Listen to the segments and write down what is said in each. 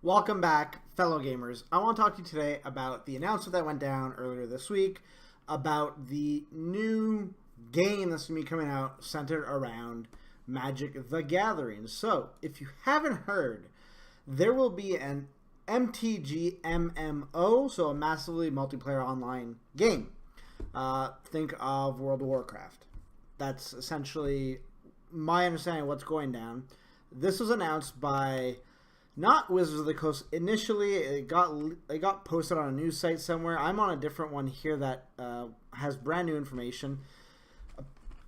Welcome back, fellow gamers. I want to talk to you today about the announcement that went down earlier this week about the new game that's going to be coming out centered around Magic the Gathering. So, if you haven't heard, there will be an MTG MMO, so a massively multiplayer online game. Think of World of Warcraft. That's essentially my understanding of what's going down. This was announced by not Wizards of the Coast. Initially, it got posted on a news site somewhere. I'm on a different one here that has brand new information.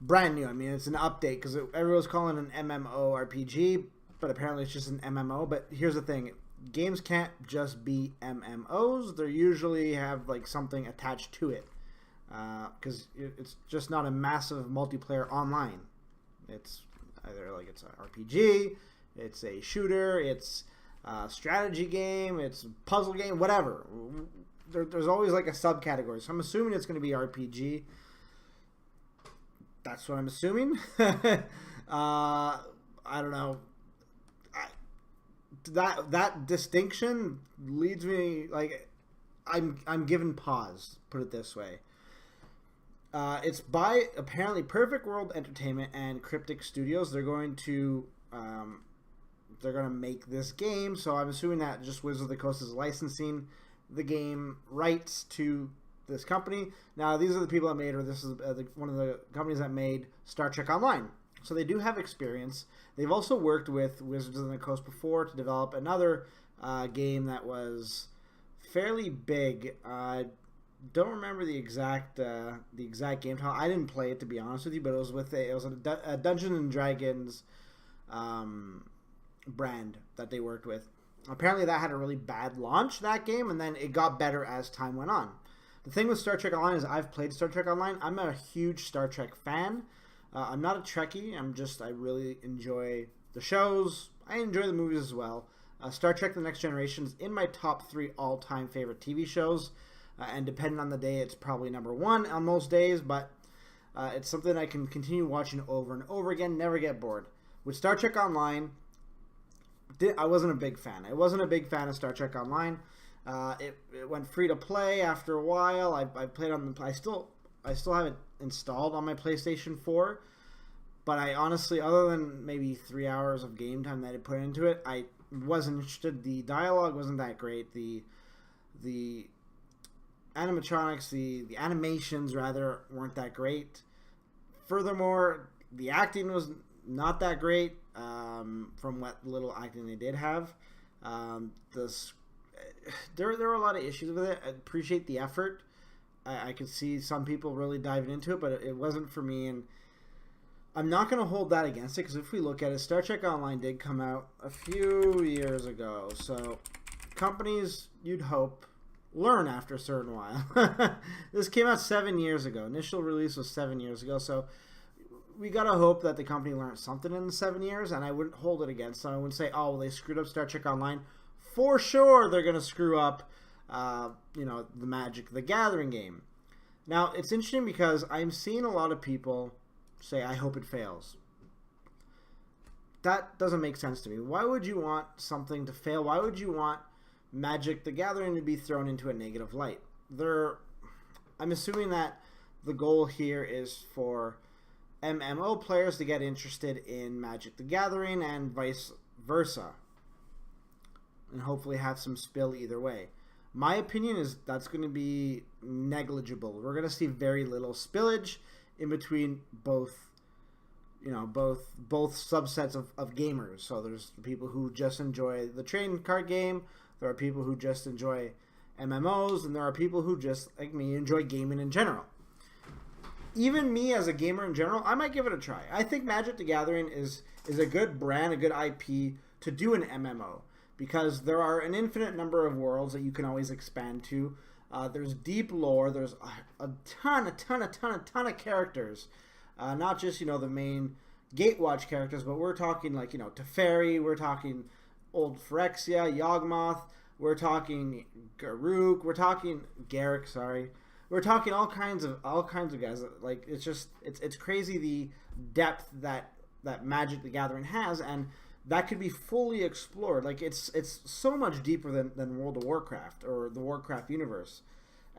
Brand new. I mean, it's an update because everyone's calling it an MMORPG, but apparently it's just an MMO. But here's the thing: games can't just be MMOs. They usually have like something attached to it because it's just not a massive multiplayer online. It's either like it's an RPG, it's a shooter, it's a strategy game, it's a puzzle game, whatever. There's always like a subcategory. So I'm assuming it's going to be RPG. That's what I'm assuming. I don't know. That distinction leads me like I'm given pause. Put it this way. It's by apparently Perfect World Entertainment and Cryptic Studios. They're going to make this game, so I'm assuming that just Wizards of the Coast is licensing the game rights to this company. Now, these are the people that made, or this is one of the companies that made Star Trek Online. So they do have experience. They've also worked with Wizards of the Coast before to develop another game that was fairly big. Don't remember the exact game title. I didn't play it, to be honest with you, but it was a Dungeons and Dragons brand that they worked with. Apparently that had a really bad launch, that game, and then it got better as time went on. The thing with Star Trek Online is I've played Star Trek Online. I'm a huge Star Trek fan. I'm not a Trekkie. I really enjoy the shows. I enjoy the movies as well. Star Trek The Next Generation is in my top 3 all-time favorite TV shows. And depending on the day, it's probably number 1 on most days, but it's something I can continue watching over and over again, never get bored. With Star Trek Online, I wasn't a big fan. I wasn't a big fan of Star Trek Online. It went free to play after a while. I played on the. I still have it installed on my PlayStation 4, but I honestly, other than maybe 3 hours of game time that I put into it, I wasn't interested. The dialogue wasn't that great. The animatronics, the animations rather, weren't that great. Furthermore, the acting was not that great from what little acting they did have. There were a lot of issues with it. I appreciate the effort. I could see some people really diving into it, but it wasn't for me, and I'm not going to hold that against it, because if we look at it, Star Trek Online did come out a few years ago, so companies, you'd hope, learn after a certain while. This came out 7 years ago. Initial release was 7 years ago, so we gotta hope that the company learned something in the 7 years, and I wouldn't hold it against them. I wouldn't say, oh, well, they screwed up Star Trek Online. For sure they're gonna screw up the Magic the Gathering game. Now, it's interesting because I'm seeing a lot of people say, I hope it fails. That doesn't make sense to me. Why would you want something to fail? Why would you want Magic the Gathering to be thrown into a negative light? I'm assuming that the goal here is for MMO players to get interested in Magic the Gathering and vice versa, and hopefully have some spill either way. My opinion is that's going to be negligible. We're going to see very little spillage in between both subsets of gamers. So there's people who just enjoy the trading card game, there are people who just enjoy MMOs, and there are people who just, like me, enjoy gaming in general. Even me as a gamer in general, I might give it a try. I think Magic the Gathering is a good brand, a good IP to do an MMO, because there are an infinite number of worlds that you can always expand to. There's deep lore. There's a ton of characters. Not just, the main Gatewatch characters, but we're talking like, Teferi, we're talking Old Phyrexia, Yawgmoth, we're talking Garruk, we're talking Garruk, sorry. We're talking all kinds of guys. Like, it's crazy the depth that Magic the Gathering has, and that could be fully explored. Like it's so much deeper than World of Warcraft or the Warcraft universe,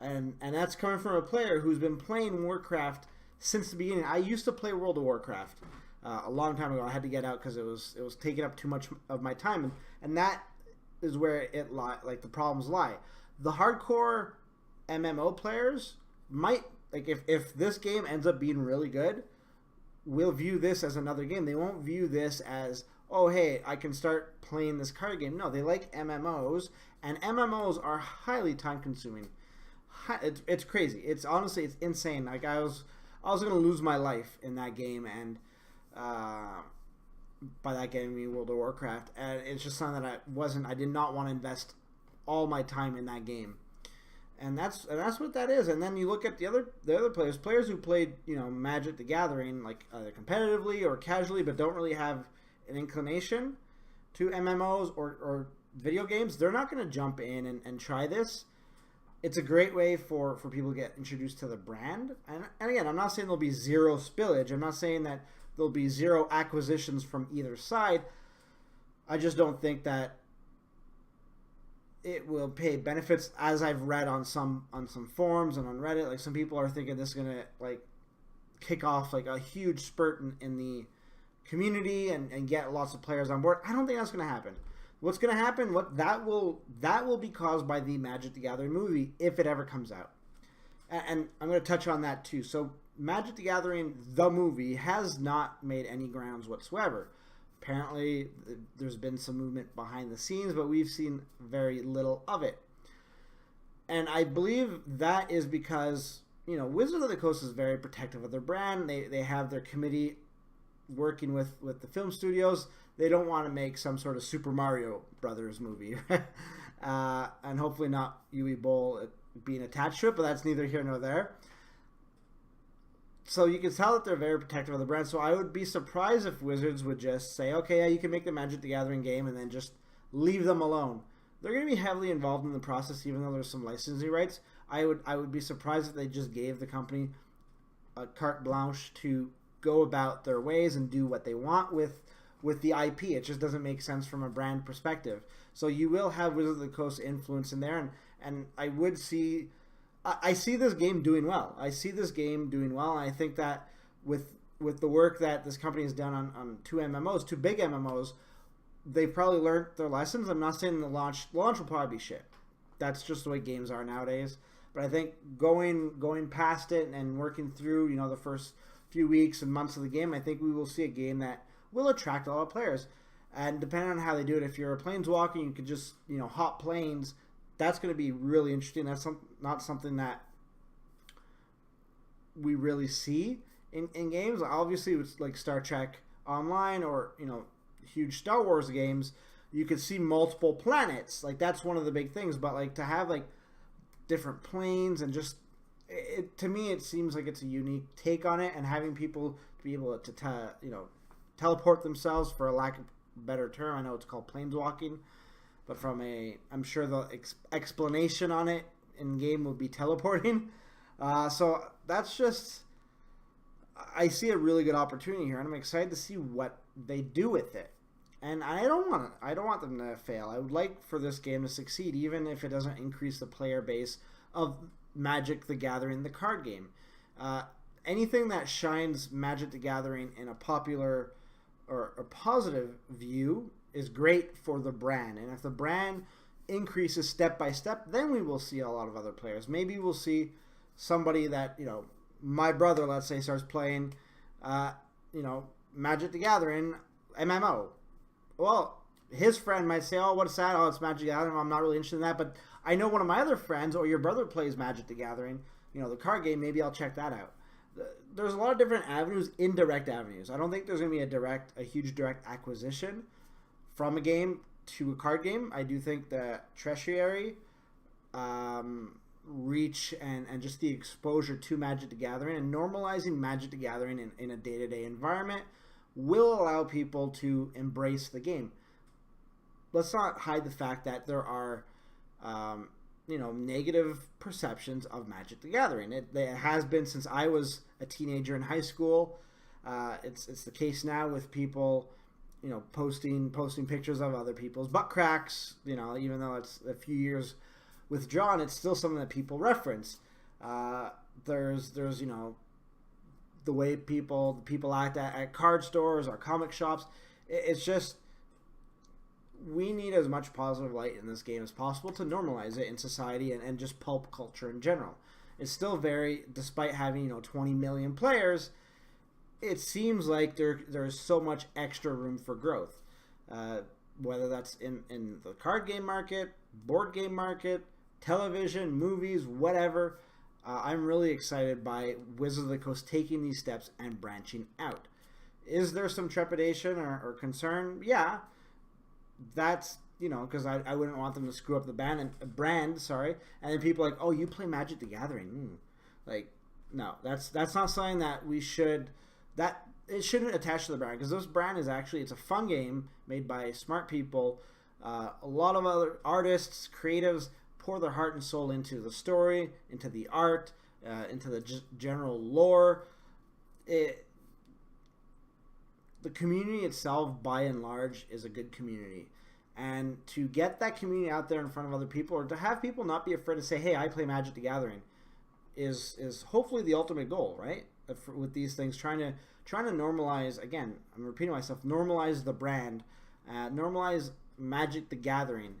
and that's coming from a player who's been playing Warcraft since the beginning. I used to play World of Warcraft a long time ago. I had to get out because it was taking up too much of my time, and that is where the problems lie. The hardcore MMO players might, like, if this game ends up being really good, will view this as another game. They won't view this as, oh, hey, I can start playing this card game. No, they like MMOs, and MMOs are highly time consuming. It's crazy. It's honestly, it's insane. Like, I was going to lose my life in that game, and by that game I mean World of Warcraft, and it's just something that I did not want to invest all my time in that game. And that's what that is. And then you look at the other players who played, Magic the Gathering, like either competitively or casually, but don't really have an inclination to MMOs or video games. They're not going to jump in and try this. It's a great way for people to get introduced to the brand. And again, I'm not saying there'll be zero spillage. I'm not saying that there'll be zero acquisitions from either side. I just don't think that it will pay benefits, as I've read on some forums and on Reddit. Like, some people are thinking this is gonna kick off a huge spurt in the community and get lots of players on board. I don't think that's gonna happen. What's gonna happen? That will be caused by the Magic the Gathering movie, if it ever comes out. And I'm gonna touch on that too. So Magic the Gathering the movie has not made any grounds whatsoever. Apparently, there's been some movement behind the scenes, but we've seen very little of it. And I believe that is because, Wizards of the Coast is very protective of their brand. They have their committee working with the film studios. They don't want to make some sort of Super Mario Brothers movie. And hopefully not Uwe Boll being attached to it, but that's neither here nor there. So you can tell that they're very protective of the brand. So I would be surprised if Wizards would just say, okay, yeah, you can make the Magic the Gathering game, and then just leave them alone. They're going to be heavily involved in the process, even though there's some licensing rights. I would be surprised if they just gave the company a carte blanche to go about their ways and do what they want with the IP. It just doesn't make sense from a brand perspective. So you will have Wizards of the Coast influence in there, and I see this game doing well. And I think that with the work that this company has done on two big MMOs, they've probably learned their lessons. I'm not saying the launch will probably be shit. That's just the way games are nowadays. But I think going past it and working through, the first few weeks and months of the game, I think we will see a game that will attract a lot of players. And depending on how they do it, if you're a planeswalker, you can just, hop planes. That's going to be really interesting. That's not something that we really see in games. Obviously, it's like Star Trek Online or, huge Star Wars games, you could see multiple planets. Like, that's one of the big things. But, to have, different planes and just... to me, it seems like it's a unique take on it, and having people to be able to teleport themselves, for a lack of a better term. I know it's called planeswalking. But I'm sure the explanation on it in game will be teleporting. So that's just, I see a really good opportunity here, and I'm excited to see what they do with it. And I don't want them to fail. I would like for this game to succeed, even if it doesn't increase the player base of Magic the Gathering, the card game. Anything that shines Magic the Gathering in a popular or a positive view is great for the brand. And if the brand increases step by step, then we will see a lot of other players. Maybe we'll see somebody that, my brother, let's say, starts playing, Magic the Gathering MMO. Well, his friend might say, oh, what's that? Oh, it's Magic the Gathering. I'm not really interested in that. But I know one of my other friends, or your brother, plays Magic the Gathering, the card game. Maybe I'll check that out. There's a lot of different avenues, indirect avenues. I don't think there's going to be a huge direct acquisition from a game to a card game. I do think that tertiary reach and just the exposure to Magic the Gathering and normalizing Magic the Gathering in a day-to-day environment will allow people to embrace the game. Let's not hide the fact that there are negative perceptions of Magic the Gathering. It has been since I was a teenager in high school. It's the case now with people posting pictures of other people's butt cracks. Even though it's a few years withdrawn, it's still something that people reference. There's the way people act at card stores or comic shops. It's just, we need as much positive light in this game as possible to normalize it in society and just pulp culture in general. It's still despite having 20 million players, it seems like there's so much extra room for growth, whether that's in the card game market, board game market, television, movies, whatever. I'm really excited by Wizards of the Coast taking these steps and branching out. Is there some trepidation or concern? Yeah, that's because I wouldn't want them to screw up the brand, and then people are like, oh, you play Magic the Gathering, no, that's not something that we should, that it shouldn't attach to the brand, because this brand is it's a fun game made by smart people. A lot of other artists, creatives pour their heart and soul into the story, into the art, into the general lore. The community itself, by and large, is a good community. And to get that community out there in front of other people, or to have people not be afraid to say, hey, I play Magic the Gathering, is hopefully the ultimate goal, right? With these things, trying to normalize, again, I'm repeating myself, normalize the brand, normalize Magic the Gathering,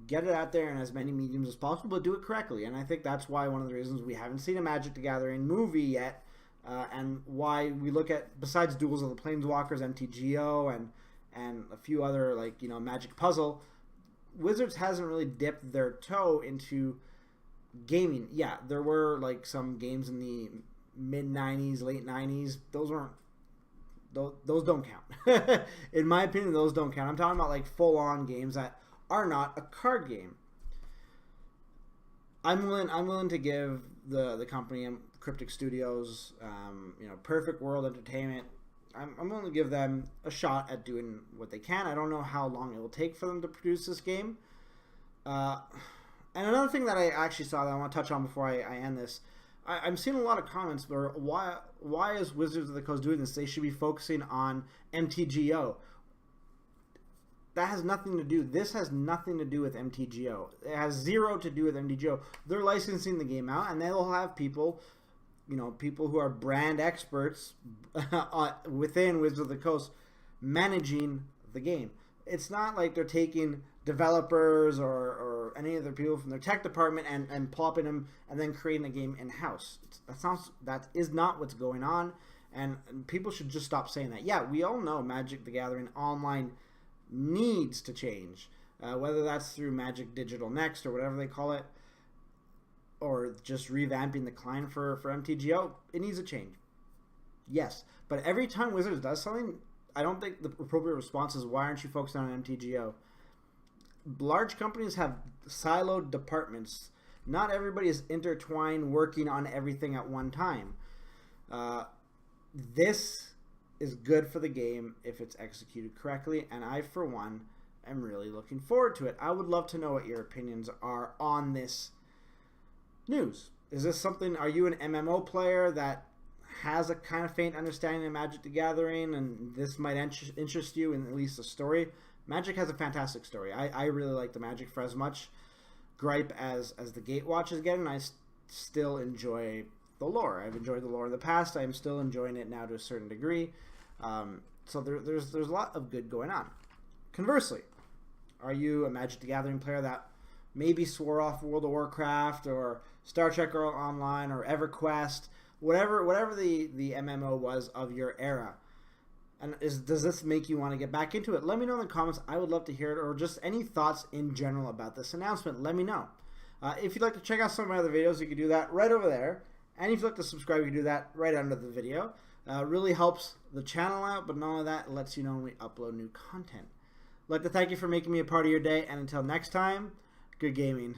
get it out there in as many mediums as possible, but do it correctly. And I think that's why one of the reasons we haven't seen a Magic the Gathering movie yet, and why we look at, besides Duels of the Planeswalkers, MTGO, and a few other, Magic Puzzle, Wizards hasn't really dipped their toe into gaming. Yeah, there were, some games in the mid-90s, late 90s. Those don't count. In my opinion, those don't count. I'm talking about, full-on games that are not a card game. I'm willing to give the company, Cryptic Studios, Perfect World Entertainment, I'm willing to give them a shot at doing what they can. I don't know how long it will take for them to produce this game. And another thing that I actually saw that I want to touch on before I end this, I'm seeing a lot of comments where why is Wizards of the Coast doing this? They should be focusing on MTGO. That has nothing to do. This has nothing to do with MTGO. It has zero to do with MTGO. They're licensing the game out, and they'll have people, people who are brand experts within Wizards of the Coast managing the game. It's not like they're taking developers or any other people from their tech department and plopping them and then creating a game in-house. That is not what's going on, and people should just stop saying that. Yeah, we all know Magic the Gathering Online needs to change, whether that's through Magic Digital Next or whatever they call it, or just revamping the client for MTGO. It needs a change, yes, but every time Wizards does something, I don't think the appropriate response is, why aren't you focused on MTGO? Large companies have siloed departments. Not everybody is intertwined working on everything at one time. This is good for the game if it's executed correctly, and I, for one, am really looking forward to it. I would love to know what your opinions are on this news. Is this something, are you an MMO player that has a kind of faint understanding of Magic the Gathering, and this might interest you in at least the story? Magic has a fantastic story. I really like the Magic for as much gripe as the Gatewatch is getting. I still enjoy the lore. I've enjoyed the lore in the past. I'm still enjoying it now to a certain degree. So there's a lot of good going on. Conversely, are you a Magic the Gathering player that maybe swore off World of Warcraft or Star Trek Online or EverQuest, whatever the MMO was of your era? And does this make you want to get back into it? Let me know in the comments. I would love to hear it, or just any thoughts in general about this announcement. Let me know. If you'd like to check out some of my other videos, you can do that right over there. And if you'd like to subscribe, you can do that right under the video. Really helps the channel out, but not only that, it lets you know when we upload new content. I'd like to thank you for making me a part of your day, and until next time, good gaming.